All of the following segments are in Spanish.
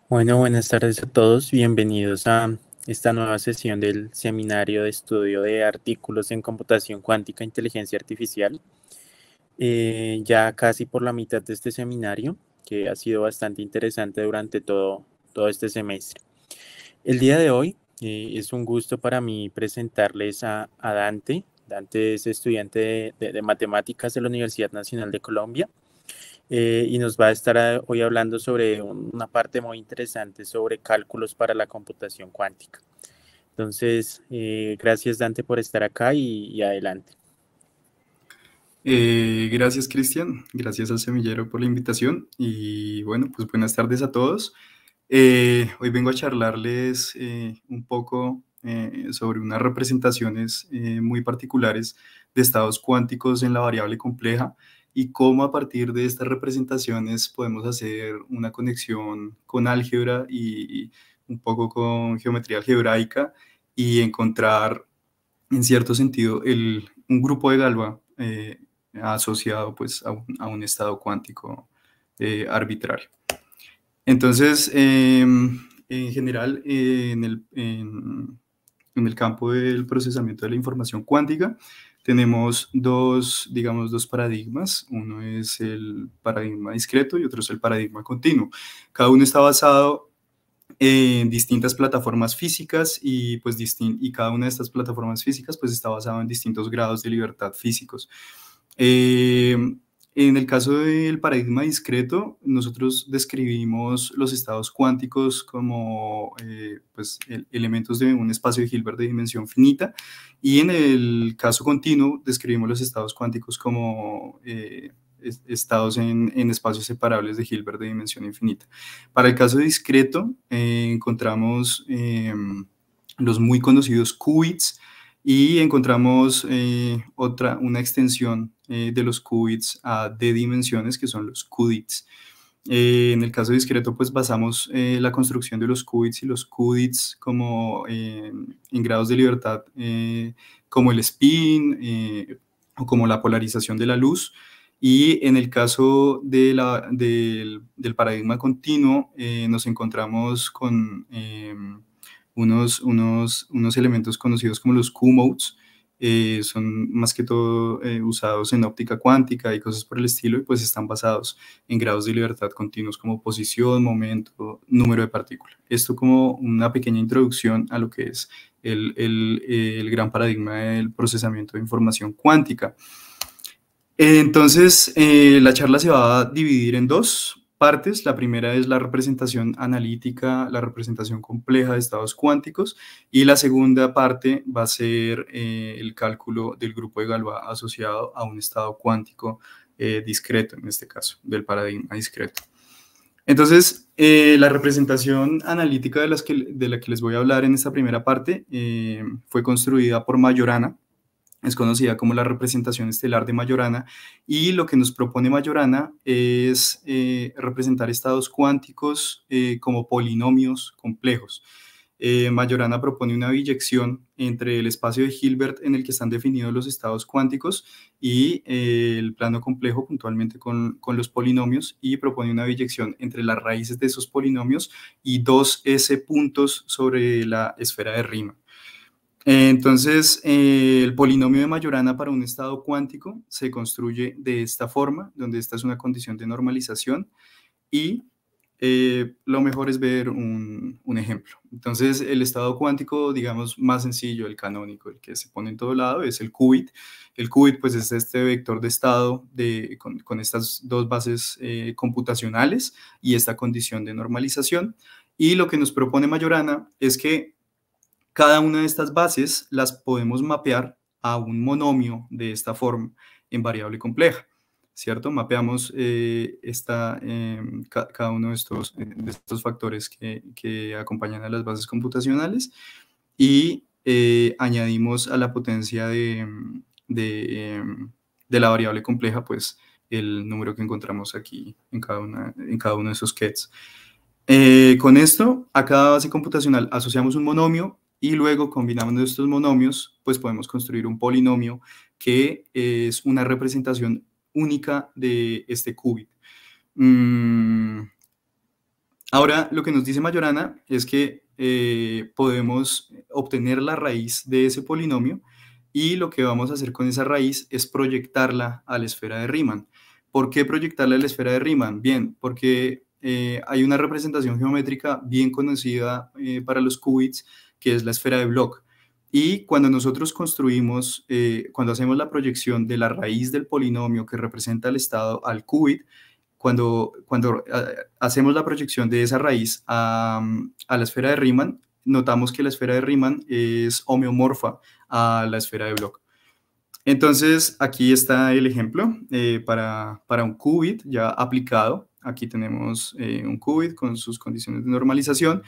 Bueno, buenas tardes a todos. Bienvenidos a esta nueva sesión del Seminario de Estudio de Artículos en Computación Cuántica e Inteligencia Artificial. Ya casi por la mitad de este seminario, que ha sido bastante interesante durante todo este semestre. El día de hoy es un gusto para mí presentarles a Dante. Dante es estudiante de matemáticas de la Universidad Nacional de Colombia y nos va a estar hoy hablando sobre una parte muy interesante sobre cálculos para la computación cuántica. Entonces, gracias Dante por estar acá y adelante. Gracias, Cristian. Gracias al Semillero por la invitación. Y bueno, pues buenas tardes a todos. Hoy vengo a charlarles un poco sobre unas representaciones muy particulares de estados cuánticos en la variable compleja y cómo a partir de estas representaciones podemos hacer una conexión con álgebra y un poco con geometría algebraica y encontrar en cierto sentido un grupo de Galois asociado pues a un estado cuántico arbitrario. Entonces, en general, en el campo del procesamiento de la información cuántica, tenemos digamos, dos paradigmas. Uno es el paradigma discreto y otro es el paradigma continuo. Cada uno está basado en distintas plataformas físicas y, pues, y cada una de estas plataformas físicas pues, está basado en distintos grados de libertad físicos. Eh, en el caso del paradigma discreto, nosotros describimos los estados cuánticos como pues, elementos de un espacio de Hilbert de dimensión finita, y en el caso continuo describimos los estados cuánticos como estados en espacios separables de Hilbert de dimensión infinita. Para el caso discreto, encontramos los muy conocidos qubits, y encontramos una extensión de los qubits a d dimensiones, que son los qubits. En el caso discreto, pues basamos la construcción de los qubits y los qubits como en grados de libertad, como el spin o como la polarización de la luz. Y en el caso del paradigma continuo, nos encontramos con unos elementos conocidos como los Q-modes. Son más que todo usados en óptica cuántica y cosas por el estilo, y pues están basados en grados de libertad continuos como posición, momento, número de partícula. Esto como una pequeña introducción a lo que es el gran paradigma del procesamiento de información cuántica. Entonces, la charla se va a dividir en dos partes. La primera es la representación analítica, la representación compleja de estados cuánticos, y la segunda parte va a ser el cálculo del grupo de Galois asociado a un estado cuántico discreto, en este caso, del paradigma discreto. Entonces, la representación analítica de la que les voy a hablar en esta primera parte fue construida por Majorana. Es conocida como la representación estelar de Majorana, y lo que nos propone Majorana es representar estados cuánticos como polinomios complejos. Majorana propone una biyección entre el espacio de Hilbert en el que están definidos los estados cuánticos y el plano complejo, puntualmente con los polinomios, y propone una biyección entre las raíces de esos polinomios y dos S puntos sobre la esfera de Riemann. Entonces, el polinomio de Majorana para un estado cuántico se construye de esta forma, donde esta es una condición de normalización, y lo mejor es ver un ejemplo. Entonces, el estado cuántico, digamos, más sencillo, el canónico, el que se pone en todo lado, es el qubit. El qubit, pues, es este vector de estado con estas dos bases computacionales y esta condición de normalización. Y lo que nos propone Majorana es que cada una de estas bases las podemos mapear a un monomio de esta forma en variable compleja, ¿cierto? Mapeamos cada uno de estos factores que acompañan a las bases computacionales, y añadimos a la potencia de, de la variable compleja, pues, el número que encontramos aquí en cada uno de esos kets. Con esto, a cada base computacional asociamos un monomio, y luego combinando estos monomios, pues podemos construir un polinomio que es una representación única de este qubit. Ahora, lo que nos dice Majorana es que podemos obtener la raíz de ese polinomio y lo que vamos a hacer con esa raíz es proyectarla a la esfera de Riemann. ¿Por qué proyectarla a la esfera de Riemann? Bien, porque hay una representación geométrica bien conocida para los qubits, que es la esfera de Bloch. Y cuando nosotros construimos, cuando hacemos la proyección de la raíz del polinomio que representa el estado al qubit, cuando hacemos la proyección de esa raíz a la esfera de Riemann, notamos que la esfera de Riemann es homeomorfa a la esfera de Bloch. Entonces, aquí está el ejemplo para un qubit ya aplicado. Aquí tenemos un qubit con sus condiciones de normalización.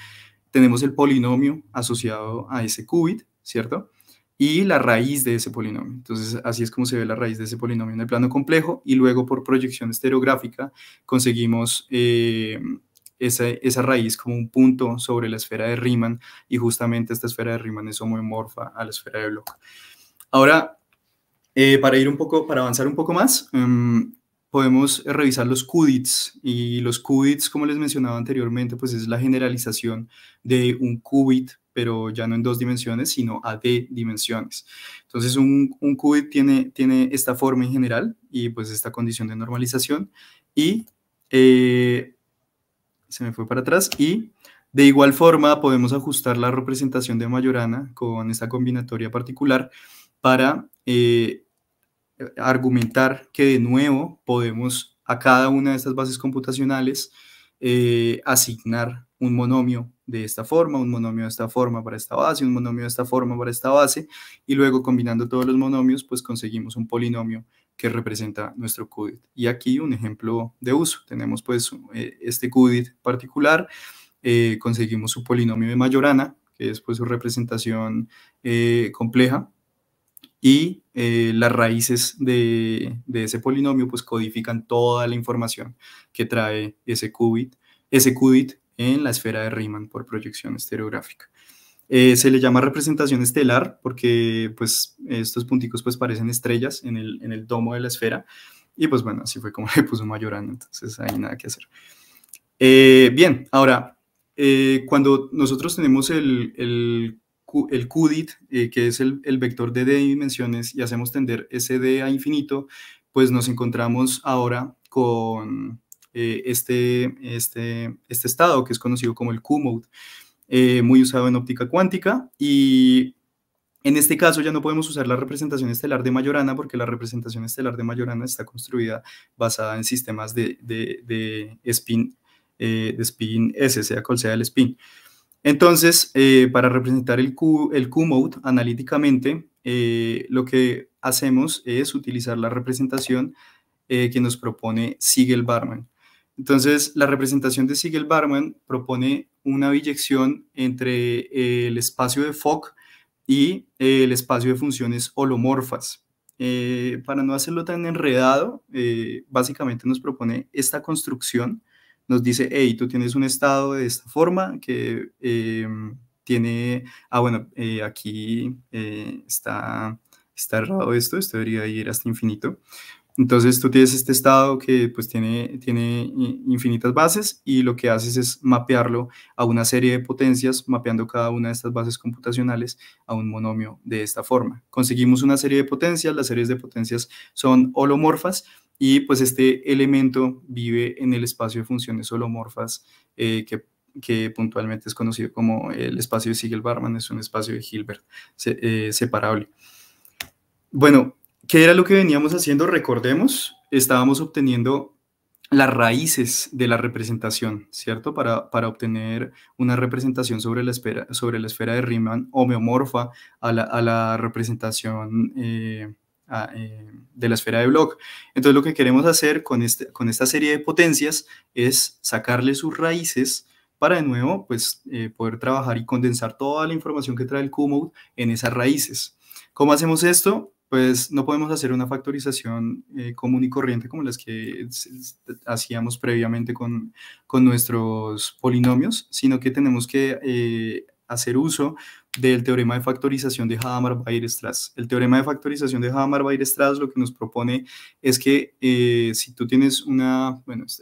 Tenemos el polinomio asociado a ese qubit, ¿cierto? Y la raíz de ese polinomio. Entonces, así es como se ve la raíz de ese polinomio en el plano complejo, y luego por proyección estereográfica conseguimos esa raíz como un punto sobre la esfera de Riemann, y justamente esta esfera de Riemann es homomorfa a la esfera de Bloch. Ahora, para avanzar un poco más, podemos revisar los qubits, y los qubits, como les mencionaba anteriormente, pues es la generalización de un qubit, pero ya no en 2 dimensiones, sino a d dimensiones. Entonces, un qubit tiene esta forma en general y pues esta condición de normalización, y se me fue para atrás, y de igual forma podemos ajustar la representación de Majorana con esta combinatoria particular para argumentar que de nuevo podemos a cada una de estas bases computacionales asignar un monomio de esta forma, un monomio de esta forma para esta base, un monomio de esta forma para esta base, y luego combinando todos los monomios, pues conseguimos un polinomio que representa nuestro qubit. Y aquí un ejemplo de uso. Tenemos pues este qubit particular, conseguimos su polinomio de Majorana, que es pues su representación compleja, y las raíces de ese polinomio pues codifican toda la información que trae ese qubit en la esfera de Riemann por proyección estereográfica. Se le llama representación estelar porque pues estos punticos pues parecen estrellas en el domo de la esfera, y pues bueno, así fue como le puso Majorana, entonces hay nada que hacer. Bien, ahora, cuando nosotros tenemos el qubit, que es el vector de d dimensiones, y hacemos tender ese d a infinito, pues nos encontramos ahora con este estado que es conocido como el Q-mode, muy usado en óptica cuántica. Y en este caso ya no podemos usar la representación estelar de Majorana, porque la representación estelar de Majorana está construida basada en sistemas de spin, de spin S, sea cual sea el spin. Entonces, para representar el Q-mode analíticamente, lo que hacemos es utilizar la representación que nos propone Siegel-Barman. Entonces, la representación de Siegel-Barman propone una biyección entre el espacio de Fock y el espacio de funciones holomorfas. Para no hacerlo tan enredado, básicamente nos propone esta construcción. Nos dice, hey, tú tienes un estado de esta forma que tiene, bueno, aquí está errado esto debería ir hasta infinito. Entonces tú tienes este estado que pues tiene infinitas bases, y lo que haces es mapearlo a una serie de potencias, mapeando cada una de estas bases computacionales a un monomio de esta forma. Conseguimos una serie de potencias, las series de potencias son holomorfas, y pues este elemento vive en el espacio de funciones holomorfas que puntualmente es conocido como el espacio de Siegel-Barman, es un espacio de Hilbert separable. Bueno, ¿qué era lo que veníamos haciendo? Recordemos, estábamos obteniendo las raíces de la representación, ¿cierto? Para obtener una representación sobre la esfera de Riemann homeomorfa a la representación de la esfera de Bloch. Entonces, lo que queremos hacer con esta serie de potencias es sacarle sus raíces para, de nuevo, pues, poder trabajar y condensar toda la información que trae el Q-mode en esas raíces. ¿Cómo hacemos esto? Pues no podemos hacer una factorización común y corriente como las que hacíamos previamente con nuestros polinomios, sino que tenemos que hacer uso del teorema de factorización de Hadamard-Weierstrass. El teorema de factorización de Hadamard-Weierstrass lo que nos propone es que si tú tienes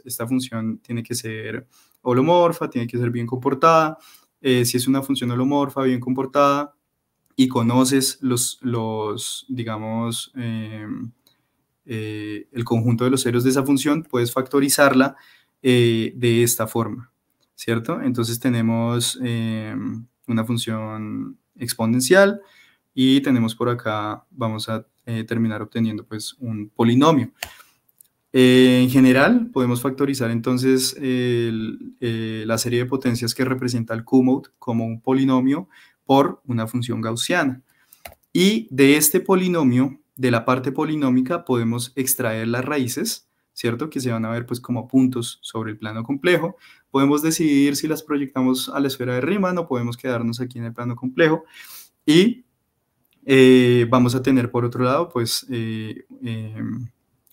esta función tiene que ser holomorfa, tiene que ser bien comportada. Si es una función holomorfa, bien comportada, y conoces digamos, el conjunto de los ceros de esa función, puedes factorizarla de esta forma, ¿cierto? Entonces tenemos una función exponencial y tenemos por acá, vamos a terminar obteniendo pues un polinomio. En general, podemos factorizar entonces la serie de potencias que representa el Q-mode como un polinomio por una función gaussiana. Y de este polinomio, de la parte polinómica, podemos extraer las raíces, ¿cierto? Que se van a ver pues como puntos sobre el plano complejo. Podemos decidir si las proyectamos a la esfera de Riemann o podemos quedarnos aquí en el plano complejo. Y vamos a tener por otro lado pues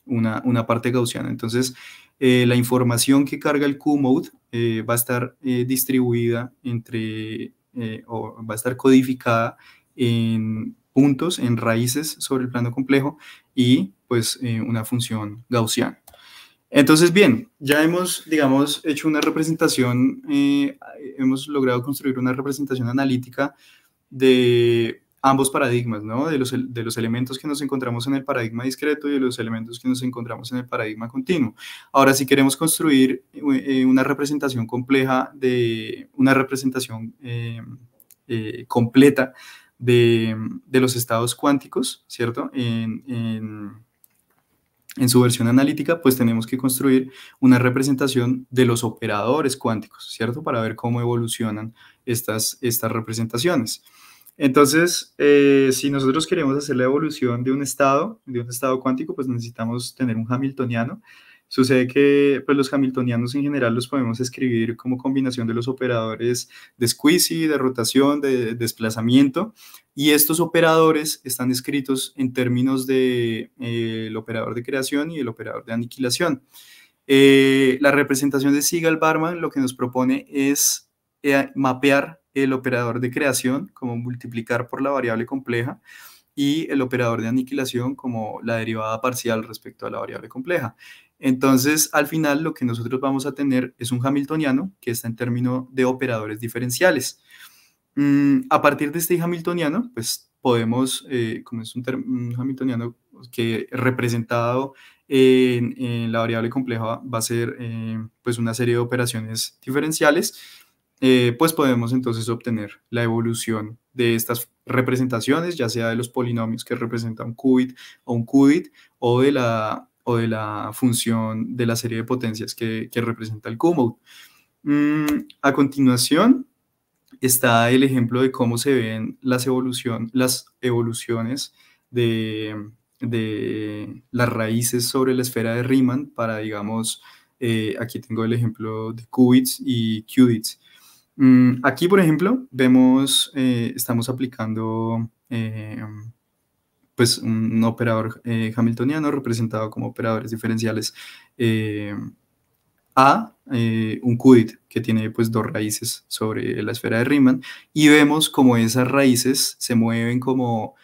una parte gaussiana. Entonces, la información que carga el Q-mode va a estar distribuida o va a estar codificada en puntos, en raíces sobre el plano complejo y pues una función gaussiana. Entonces, bien, ya hemos, digamos, hecho una representación, hemos logrado construir una representación analítica de ambos paradigmas, ¿no? De los elementos que nos encontramos en el paradigma discreto y de los elementos que nos encontramos en el paradigma continuo. Ahora, si queremos construir una representación compleja, una representación completa de los estados cuánticos, ¿cierto? En su versión analítica, pues tenemos que construir una representación de los operadores cuánticos, ¿cierto? Para ver cómo evolucionan estas representaciones. Entonces, si nosotros queremos hacer la evolución de un estado cuántico, pues necesitamos tener un hamiltoniano. Sucede que pues, los hamiltonianos en general los podemos escribir como combinación de los operadores de squeezy, de rotación, de desplazamiento, y estos operadores están escritos en términos de el operador de creación y el operador de aniquilación. La representación de Segal-Barman lo que nos propone es mapear el operador de creación como multiplicar por la variable compleja y el operador de aniquilación como la derivada parcial respecto a la variable compleja. Entonces, al final, lo que nosotros vamos a tener es un hamiltoniano que está en términos de operadores diferenciales. A partir de este hamiltoniano, pues podemos, como es un hamiltoniano que representado en la variable compleja va a ser pues una serie de operaciones diferenciales, pues podemos entonces obtener la evolución de estas representaciones, ya sea de los polinomios que representan un qubit o un qubit, o de la función de la serie de potencias que representa el Q-mode. A continuación está el ejemplo de cómo se ven las evoluciones de las raíces sobre la esfera de Riemann para, digamos, aquí tengo el ejemplo de qubits y qubits. Aquí, por ejemplo, vemos, estamos aplicando pues un operador hamiltoniano representado como operadores diferenciales a un qubit que tiene pues dos raíces sobre la esfera de Riemann, y vemos como esas raíces se mueven como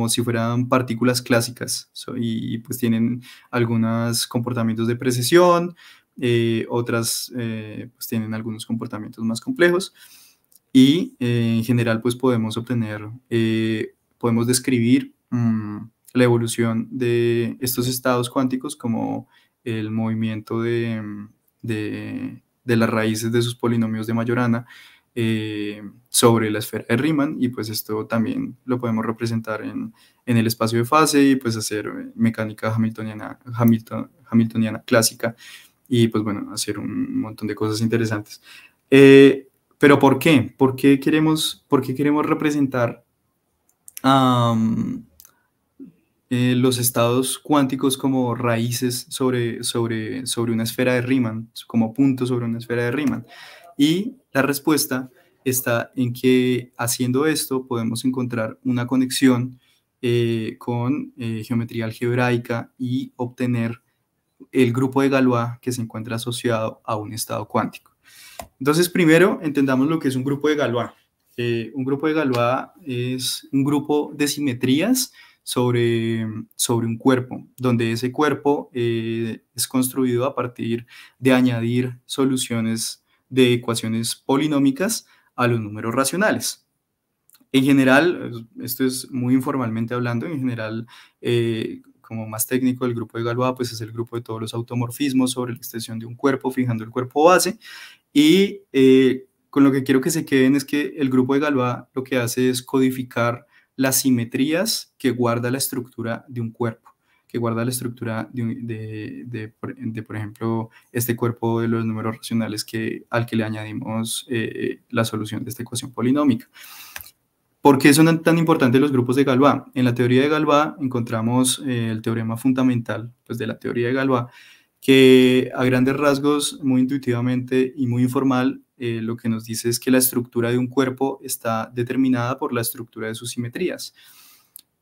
si fueran partículas clásicas, y pues tienen algunos comportamientos de precesión, otras pues tienen algunos comportamientos más complejos, y en general pues podemos describir la evolución de estos estados cuánticos como el movimiento de las raíces de sus polinomios de Majorana sobre la esfera de Riemann, y pues esto también lo podemos representar en el espacio de fase y pues hacer mecánica hamiltoniana clásica y pues bueno, hacer un montón de cosas interesantes. Pero ¿por qué? ¿Por qué queremos representar los estados cuánticos como raíces sobre una esfera de Riemann, como puntos sobre una esfera de Riemann? Y la respuesta está en que haciendo esto podemos encontrar una conexión con geometría algebraica y obtener el grupo de Galois que se encuentra asociado a un estado cuántico. Entonces, primero entendamos lo que es un grupo de Galois. un grupo de Galois es un grupo de simetrías sobre un cuerpo, donde ese cuerpo es construido a partir de añadir soluciones de ecuaciones polinómicas a los números racionales. En general, esto es muy informalmente hablando, en general, como más técnico, el grupo de Galois pues es el grupo de todos los automorfismos sobre la extensión de un cuerpo, fijando el cuerpo base, y con lo que quiero que se queden es que el grupo de Galois lo que hace es codificar las simetrías que guarda la estructura de un cuerpo, que guarda la estructura por ejemplo, este cuerpo de los números racionales al que le añadimos la solución de esta ecuación polinómica. ¿Por qué son tan importantes los grupos de Galois? En la teoría de Galois encontramos el teorema fundamental pues, de la teoría de Galois, que a grandes rasgos, muy intuitivamente y muy informal, lo que nos dice es que la estructura de un cuerpo está determinada por la estructura de sus simetrías.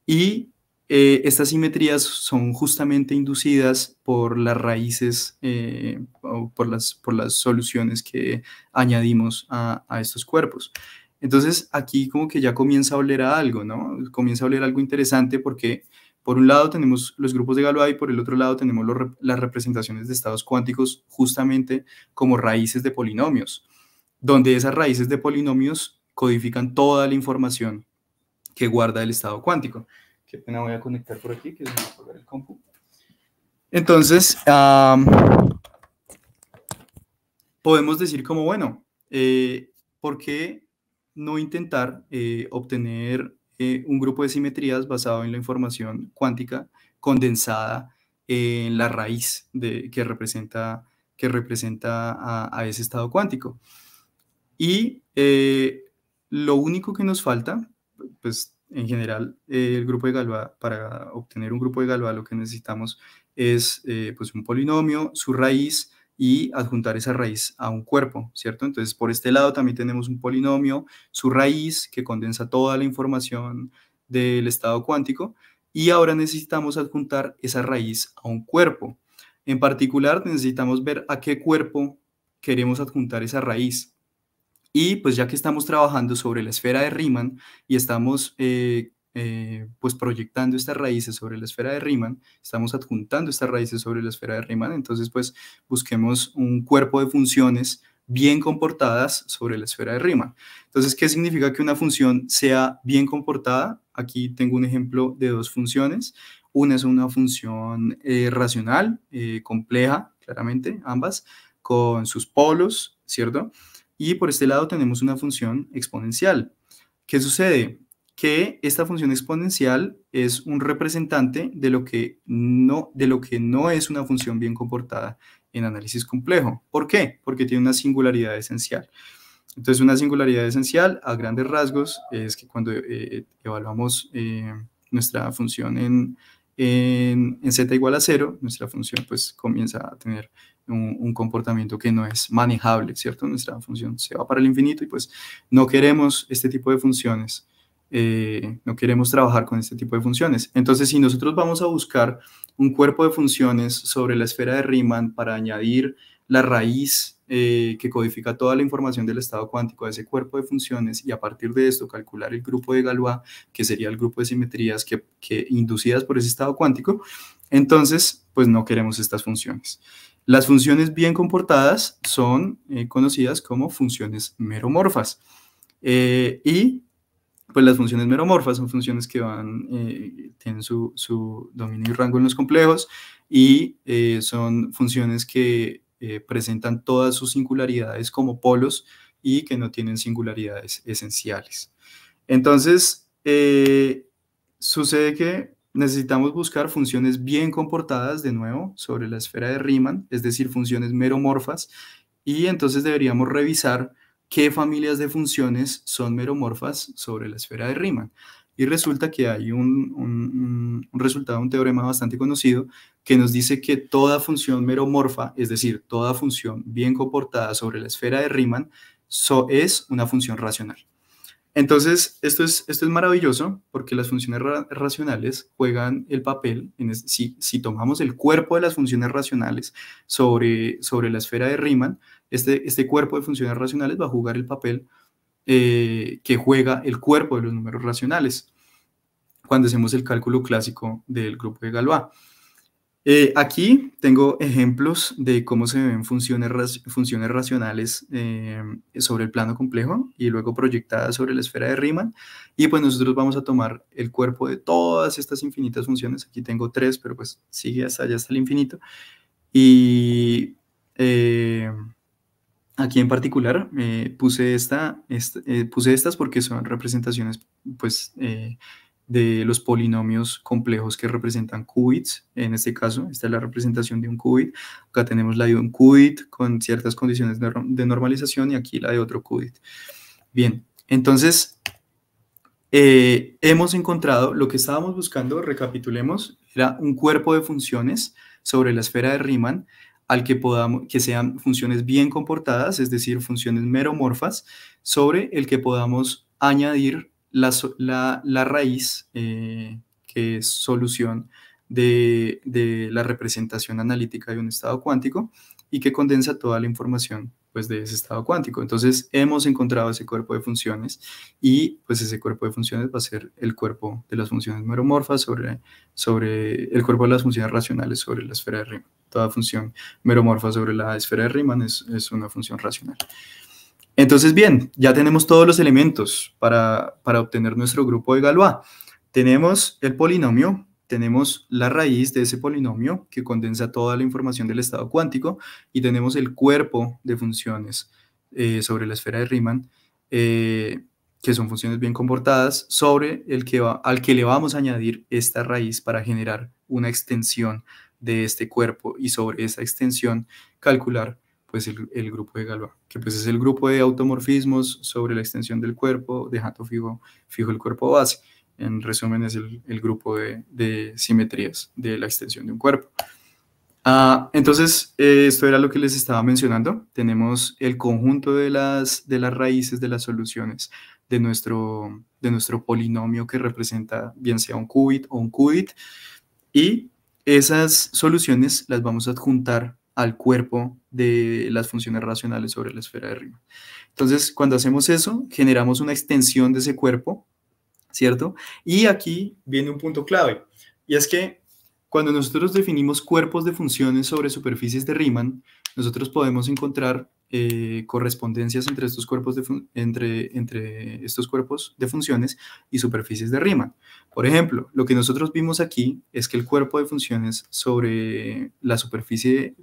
Y estas simetrías son justamente inducidas por las raíces o por las soluciones que añadimos a estos cuerpos. Entonces, aquí como que ya comienza a oler a algo, ¿no? Comienza a oler algo interesante porque por un lado tenemos los grupos de Galois y por el otro lado tenemos las representaciones de estados cuánticos justamente como raíces de polinomios, donde esas raíces de polinomios codifican toda la información que guarda el estado cuántico. Qué pena, voy a conectar por aquí, que se me va a apagar el compu. Entonces, podemos decir como, bueno, ¿por qué no intentar obtener un grupo de simetrías basado en la información cuántica condensada en la raíz que representa a ese estado cuántico? Y lo único que nos falta, pues en general, el grupo de Galois, para obtener un grupo de Galois lo que necesitamos es pues un polinomio, su raíz, y adjuntar esa raíz a un cuerpo, ¿cierto? Entonces, por este lado también tenemos un polinomio, su raíz, que condensa toda la información del estado cuántico, y ahora necesitamos adjuntar esa raíz a un cuerpo. En particular, necesitamos ver a qué cuerpo queremos adjuntar esa raíz. Y pues ya que estamos trabajando sobre la esfera de Riemann y estamos pues proyectando estas raíces sobre la esfera de Riemann, estamos adjuntando estas raíces sobre la esfera de Riemann, entonces pues busquemos un cuerpo de funciones bien comportadas sobre la esfera de Riemann. Entonces, ¿qué significa que una función sea bien comportada? Aquí tengo un ejemplo de dos funciones. Una es una función racional, compleja, claramente, ambas, con sus polos, ¿cierto? Y por este lado tenemos una función exponencial. ¿Qué sucede? Que esta función exponencial es un representante de lo que no es una función bien comportada en análisis complejo. ¿Por qué? Porque tiene una singularidad esencial. Entonces, una singularidad esencial a grandes rasgos es que cuando evaluamos nuestra función en z igual a 0, nuestra función pues comienza a tener un comportamiento que no es manejable, ¿cierto? Nuestra función se va para el infinito y pues no queremos este tipo de funciones, no queremos trabajar con este tipo de funciones. Entonces, si nosotros vamos a buscar un cuerpo de funciones sobre la esfera de Riemann para añadir la raíz que codifica toda la información del estado cuántico de ese cuerpo de funciones y a partir de esto calcular el grupo de Galois, que sería el grupo de simetrías que inducidas por ese estado cuántico, entonces pues no queremos estas funciones. Las funciones bien comportadas son conocidas como funciones meromorfas y pues las funciones meromorfas son funciones que tienen su dominio y rango en los complejos y son funciones que presentan todas sus singularidades como polos y que no tienen singularidades esenciales. Entonces, sucede que necesitamos buscar funciones bien comportadas de nuevo sobre la esfera de Riemann, es decir, funciones meromorfas, y entonces deberíamos revisar qué familias de funciones son meromorfas sobre la esfera de Riemann. Y resulta que hay un resultado, un teorema bastante conocido, que nos dice que toda función meromorfa, es decir, toda función bien comportada sobre la esfera de Riemann, es una función racional. Entonces, esto es maravilloso porque las funciones racionales juegan el papel, si tomamos el cuerpo de las funciones racionales sobre la esfera de Riemann, este cuerpo de funciones racionales va a jugar el papel que juega el cuerpo de los números racionales cuando hacemos el cálculo clásico del grupo de Galois. Aquí tengo ejemplos de cómo se ven funciones racionales sobre el plano complejo y luego proyectadas sobre la esfera de Riemann. Y pues nosotros vamos a tomar el cuerpo de todas estas infinitas funciones. Aquí tengo 3, pero pues sigue hasta allá, hasta el infinito. Y aquí en particular puse estas porque son representaciones pues, de los polinomios complejos que representan qubits. En este caso, esta es la representación de un qubit. Acá tenemos la de un qubit con ciertas condiciones de normalización y aquí la de otro qubit. Bien, entonces hemos encontrado lo que estábamos buscando, recapitulemos, era un cuerpo de funciones sobre la esfera de Riemann que sean funciones bien comportadas, es decir, funciones meromorfas, sobre el que podamos añadir la raíz, que es solución de la representación analítica de un estado cuántico y que condensa toda la información pues, de ese estado cuántico. Entonces, hemos encontrado ese cuerpo de funciones y pues ese cuerpo de funciones va a ser el cuerpo de las funciones meromorfas sobre el cuerpo de las funciones racionales sobre la esfera de Riemann. Toda función meromorfa sobre la esfera de Riemann es una función racional. Entonces, bien, ya tenemos todos los elementos para obtener nuestro grupo de Galois. Tenemos el polinomio, tenemos la raíz de ese polinomio que condensa toda la información del estado cuántico y tenemos el cuerpo de funciones sobre la esfera de Riemann, que son funciones bien comportadas, sobre al que le vamos a añadir esta raíz para generar una extensión de este cuerpo y sobre esa extensión calcular pues el grupo de Galois, que pues es el grupo de automorfismos sobre la extensión del cuerpo, dejando fijo el cuerpo base. En resumen, es el grupo de simetrías de la extensión de un cuerpo. Entonces, esto era lo que les estaba mencionando. Tenemos el conjunto de las raíces de las soluciones de nuestro polinomio que representa bien sea un qubit o un qubit, y esas soluciones las vamos a adjuntar al cuerpo de las funciones racionales sobre la esfera de Riemann. Entonces, cuando hacemos eso, generamos una extensión de ese cuerpo, ¿cierto? Y aquí viene un punto clave, y es que cuando nosotros definimos cuerpos de funciones sobre superficies de Riemann, nosotros podemos encontrar correspondencias entre estos cuerpos entre estos cuerpos de funciones y superficies de Riemann. Por ejemplo, lo que nosotros vimos aquí es que el cuerpo de funciones sobre la superficie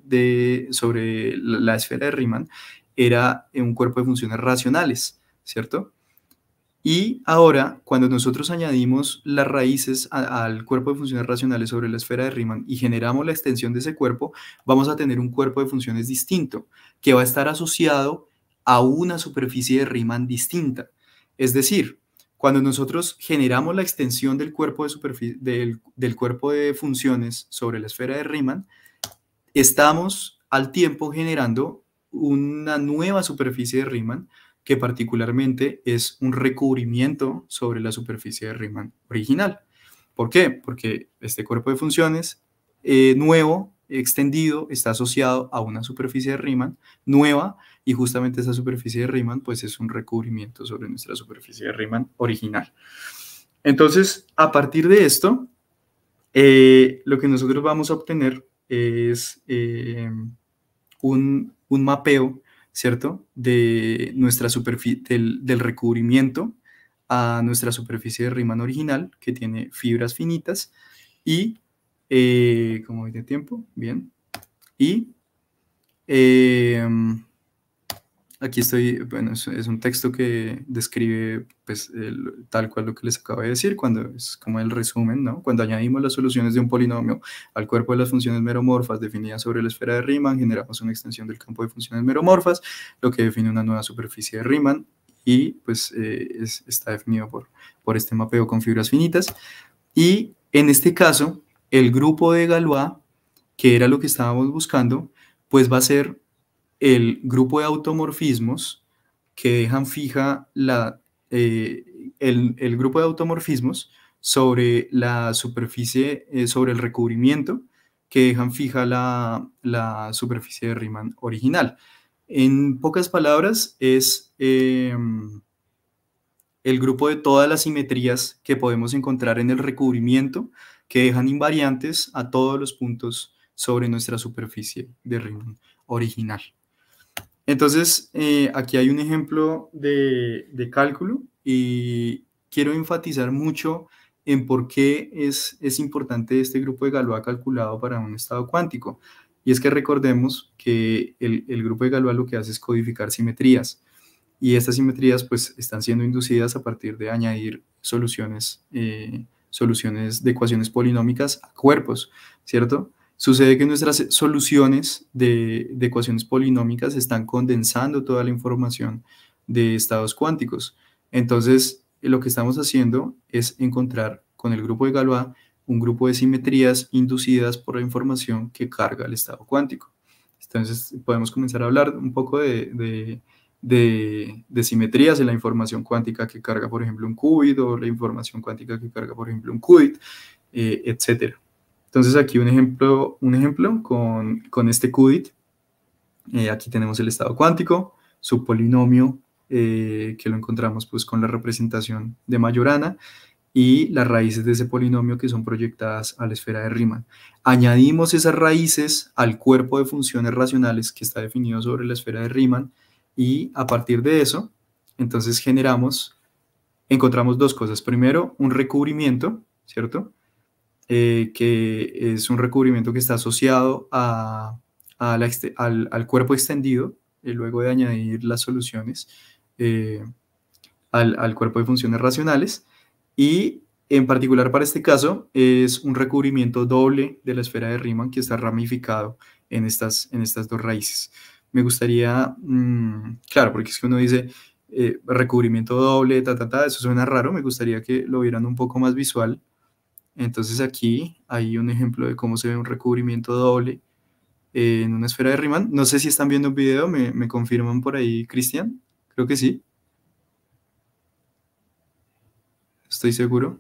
sobre la esfera de Riemann era un cuerpo de funciones racionales, ¿cierto? Y ahora, cuando nosotros añadimos las raíces al cuerpo de funciones racionales sobre la esfera de Riemann y generamos la extensión de ese cuerpo, vamos a tener un cuerpo de funciones distinto, que va a estar asociado a una superficie de Riemann distinta. Es decir, cuando nosotros generamos la extensión del cuerpo del cuerpo de funciones sobre la esfera de Riemann, estamos al tiempo generando una nueva superficie de Riemann, que particularmente es un recubrimiento sobre la superficie de Riemann original. ¿Por qué? Porque este cuerpo de funciones nuevo, extendido, está asociado a una superficie de Riemann nueva, y justamente esa superficie de Riemann pues es un recubrimiento sobre nuestra superficie de Riemann original. Entonces, a partir de esto, lo que nosotros vamos a obtener es un mapeo, ¿cierto? De nuestra superficie, del recubrimiento a nuestra superficie de Riemann original, que tiene fibras finitas, y, ¿cómo voy de tiempo? Bien. Y aquí estoy, bueno, es un texto que describe pues, tal cual lo que les acabo de decir, cuando es como el resumen, ¿no? Cuando añadimos las soluciones de un polinomio al cuerpo de las funciones meromorfas definidas sobre la esfera de Riemann, generamos una extensión del campo de funciones meromorfas, lo que define una nueva superficie de Riemann, y pues está definido por este mapeo con fibras finitas. Y en este caso, el grupo de Galois, que era lo que estábamos buscando, pues va a ser el grupo de automorfismos que dejan fija el grupo de automorfismos sobre la superficie, sobre el recubrimiento, que dejan fija la superficie de Riemann original. En pocas palabras, es el grupo de todas las simetrías que podemos encontrar en el recubrimiento que dejan invariantes a todos los puntos sobre nuestra superficie de Riemann original. Entonces, aquí hay un ejemplo de cálculo y quiero enfatizar mucho en por qué es importante este grupo de Galois calculado para un estado cuántico. Y es que recordemos que el grupo de Galois lo que hace es codificar simetrías. Y estas simetrías pues están siendo inducidas a partir de añadir soluciones de ecuaciones polinómicas a cuerpos, ¿cierto? Sucede que nuestras soluciones de ecuaciones polinómicas están condensando toda la información de estados cuánticos. Entonces, lo que estamos haciendo es encontrar con el grupo de Galois un grupo de simetrías inducidas por la información que carga el estado cuántico. Entonces, podemos comenzar a hablar un poco de simetrías en la información cuántica que carga, por ejemplo, un qubit, o la información cuántica que carga, por ejemplo, un qubit, etcétera. Entonces aquí un ejemplo con este qubit. Aquí tenemos el estado cuántico, su polinomio, que lo encontramos pues con la representación de Majorana, y las raíces de ese polinomio que son proyectadas a la esfera de Riemann. Añadimos esas raíces al cuerpo de funciones racionales que está definido sobre la esfera de Riemann, y a partir de eso, entonces encontramos dos cosas. Primero, un recubrimiento, ¿cierto? Que es un recubrimiento que está asociado al cuerpo extendido, luego de añadir las soluciones al cuerpo de funciones racionales, y en particular para este caso es un recubrimiento doble de la esfera de Riemann que está ramificado en estas dos raíces. Me gustaría, claro, porque es que uno dice recubrimiento doble, eso suena raro, me gustaría que lo vieran un poco más visual. Entonces aquí hay un ejemplo de cómo se ve un recubrimiento doble en una esfera de Riemann. No sé si están viendo un video, ¿me confirman por ahí, Cristian? Creo que sí. Estoy seguro.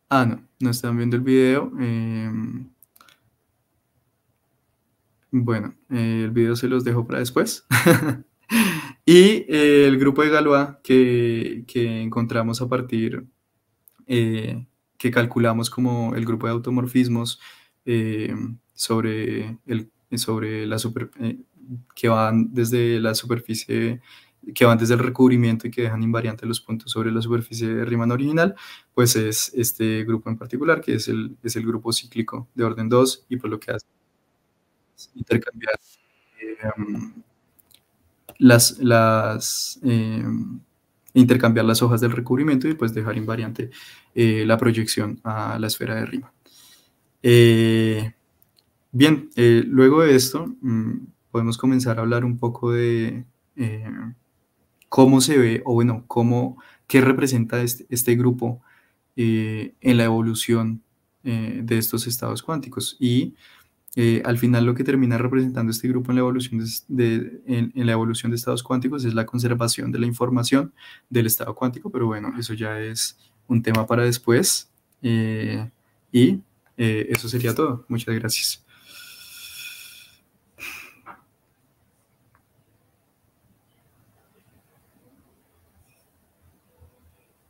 Ah, no están viendo el video. Bueno, el video se los dejo para después. Y el grupo de Galois que encontramos a partir, que calculamos como el grupo de automorfismos sobre la que van desde la superficie, que van desde el recubrimiento y que dejan invariantes los puntos sobre la superficie de Riemann original, pues es este grupo en particular, que es el grupo cíclico de orden 2, y pues lo que hace es intercambiar intercambiar las hojas del recubrimiento y pues dejar invariante la proyección a la esfera de Riemann. Bien, luego de esto podemos comenzar a hablar un poco de cómo se ve, o bueno, qué representa este grupo en la evolución de estos estados cuánticos. Y al final lo que termina representando este grupo en la evolución en la evolución de estados cuánticos es la conservación de la información del estado cuántico, pero bueno, eso ya es un tema para después. Y eso sería todo. Muchas gracias.